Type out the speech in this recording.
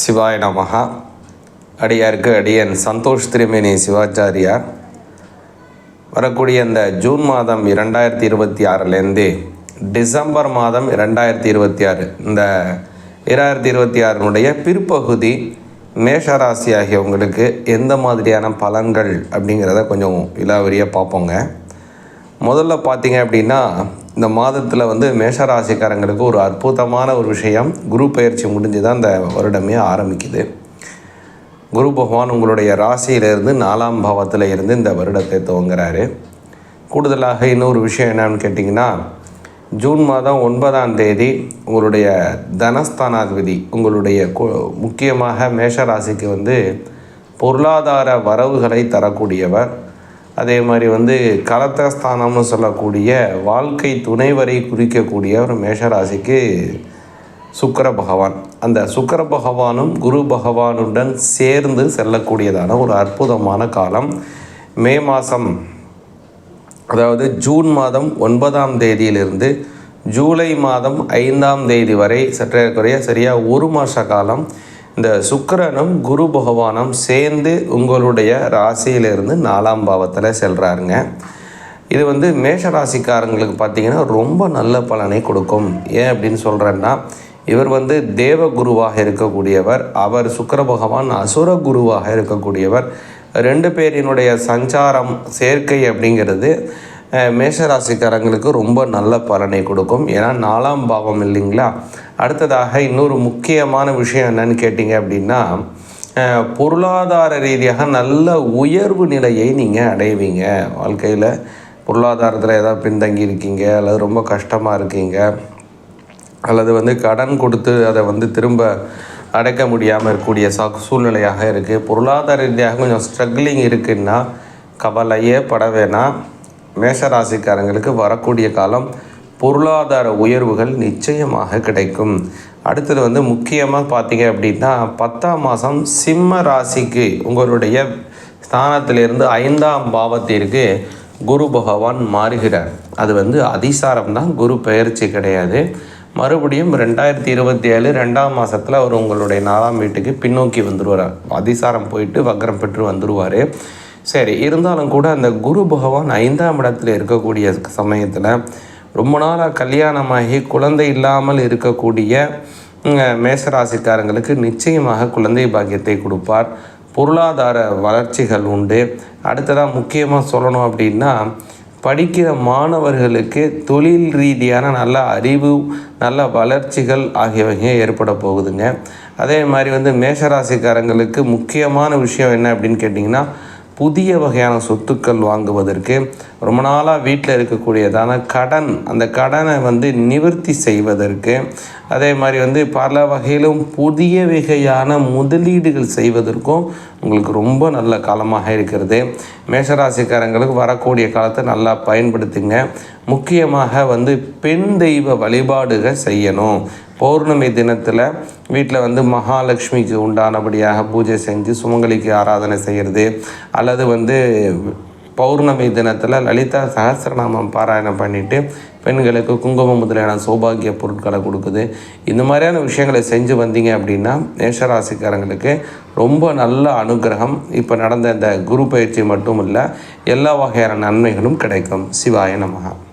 சிவாய நமஹா. அடியாருக்கு அடியன் சந்தோஷ் திருமேனி சிவாச்சாரியார். வரக்கூடிய இந்த ஜூன் மாதம் 2026லேருந்து டிசம்பர் மாதம் 2026 இந்த 2026 பிற்பகுதி மேஷராசி ஆகியவங்களுக்கு எந்த மாதிரியான பலன்கள் அப்படிங்கிறத கொஞ்சம் விலாவரியாக பார்ப்போங்க. முதல்ல பார்த்தீங்க அப்படின்னா, இந்த மாதத்தில் மேஷராசிக்காரங்களுக்கு ஒரு அற்புதமான ஒரு விஷயம், குரு பயிற்சி முடிஞ்சு தான் இந்த வருடமே ஆரம்பிக்குது. குரு பகவான் உங்களுடைய ராசியிலிருந்து 4ஆம் பாவத்தில் இருந்து இந்த வருடத்தை துவங்குறாரு. கூடுதலாக இன்னொரு விஷயம் என்னன்னு கேட்டிங்கன்னா, ஜூன் மாதம் 9ஆம் தேதி உங்களுடைய தனஸ்தானாதிபதி உங்களுடைய முக்கியமாக மேஷராசிக்கு பொருளாதார வரவுகளை தரக்கூடியவர். அதே மாதிரி கலத்தஸ்தானம்னு சொல்லக்கூடிய வாழ்க்கை துணைவரை குறிக்கக்கூடிய ஒரு மேஷராசிக்கு சுக்கிர பகவான். அந்த சுக்கிர பகவானும் குரு பகவானுடன் சேர்ந்து செல்லக்கூடியதான ஒரு அற்புதமான காலம். மே மாதம், அதாவது ஜூன் மாதம் 9ஆம் தேதியிலிருந்து ஜூலை மாதம் 5ஆம் தேதி வரை சற்றேறக்குறைய சரியாக ஒரு மாத காலம் இந்த சுக்கிரனும் குரு பகவானும் சேர்ந்து உங்களுடைய ராசியிலிருந்து 4ஆம் பாவத்தில் செல்கிறாருங்க. இது மேஷராசிக்காரங்களுக்கு பார்த்திங்கன்னா ரொம்ப நல்ல பலனை கொடுக்கும். ஏன் அப்படின்னு சொல்கிறேன்னா, இவர் தேவ குருவாக இருக்கக்கூடியவர், அவர் சுக்கிர பகவான் அசுர குருவாக இருக்கக்கூடியவர். 2 பேரினுடைய சஞ்சாரம் சேர்க்கை அப்படிங்கிறது மேஷராசிக்காரங்களுக்கு ரொம்ப நல்ல பலனை கொடுக்கும். ஏன்னா 4ஆம் பாவம் இல்லைங்களா. அடுத்ததாக இன்னொரு முக்கியமான விஷயம் என்னன்னு கேட்டிங்க அப்படின்னா, பொருளாதார ரீதியாக நல்ல உயர்வு நிலையை நீங்கள் அடைவீங்க. வாழ்க்கையில் பொருளாதாரத்தில் ஏதாவது பின்தங்கி இருக்கீங்க, அல்லது ரொம்ப கஷ்டமாக இருக்கீங்க, அல்லது கடன் கொடுத்து அதை திரும்ப அடைக்க முடியாமல் இருக்கக்கூடிய சூழ்நிலையாக இருக்குது, பொருளாதார ரீதியாக கொஞ்சம் ஸ்ட்ரகிளிங் இருக்குன்னா கவலையே பட வேணாம். மேஷராசிக்காரங்களுக்கு வரக்கூடிய காலம் பொருளாதார உயர்வுகள் நிச்சயமாக கிடைக்கும். அடுத்தது முக்கியமாக பார்த்தீங்க அப்படின்னா, 10ஆம் மாதம் சிம்ம ராசிக்கு உங்களுடைய ஸ்தானத்திலிருந்து 5ஆம் பாவத்திற்கு குரு பகவான் மாறுகிறார். அது அதிசாரம் தான், குரு பெயர்ச்சி கிடையாது. மறுபடியும் 2027 2ஆம் மாதத்தில் அவர் உங்களுடைய 4ஆம் வீட்டுக்கு பின்னோக்கி வந்துடுவார். அதிசாரம் போயிட்டு வக்ரம் பெற்று வந்துடுவார். சரி, இருந்தாலும் கூட அந்த குரு பகவான் 5ஆம் இடத்துல இருக்கக்கூடிய சமயத்தில் ரொம்ப நாளாக கல்யாணமாகி குழந்தை இல்லாமல் இருக்கக்கூடிய மேஷராசிக்காரங்களுக்கு நிச்சயமாக குழந்தை பாக்கியத்தை கொடுப்பார். பொருளாதார வளர்ச்சிகள் உண்டு. அடுத்ததாக முக்கியமாக சொல்லணும் அப்படின்னா, படிக்கிற மாணவர்களுக்கு தொழில் ரீதியான நல்ல அறிவு, நல்ல வளர்ச்சிகள் ஆகியவை ஏற்பட போகுதுங்க. அதே மாதிரி மேஷராசிக்காரங்களுக்கு முக்கியமான விஷயம் என்ன அப்படின்னு கேட்டிங்கன்னா, புதிய வகையான சொத்துக்கள் வாங்குவதற்கு, ரொம்ப நாளாக வீட்டில் இருக்கக்கூடியதான கடன், அந்த கடனை நிவர்த்தி செய்வதற்கு, அதே மாதிரி பல வகையிலும் புதிய வகையான முதலீடுகள் செய்வதற்கும் உங்களுக்கு ரொம்ப நல்ல காலமாக இருக்கிறது. மேஷராசிக்காரங்களுக்கு வரக்கூடிய காலத்தை நல்லா பயன்படுத்துங்க. முக்கியமாக பெண் தெய்வ வழிபாடுகள் செய்யணும். பௌர்ணமி தினத்தில் வீட்டில் மகாலட்சுமிக்கு உண்டானபடியாக பூஜை செஞ்சு சுமங்கலிக்கு ஆராதனை செய்கிறது, அல்லது பௌர்ணமி தினத்தில் லலிதா சகஸ்ரநாமம் பாராயணம் பண்ணிவிட்டு பெண்களுக்கு குங்குமம் முதலான சௌபாகிய பொருட்களை கொடுக்குது. இந்த மாதிரியான விஷயங்களை செஞ்சு வந்தீங்க அப்படின்னா மேஷராசிக்காரங்களுக்கு ரொம்ப நல்ல அனுகிரகம். இப்போ நடந்த இந்த குரு பயிற்சி மட்டும் இல்லை, எல்லா வகையான நன்மைகளும் கிடைக்கும். சிவாய நமஹா.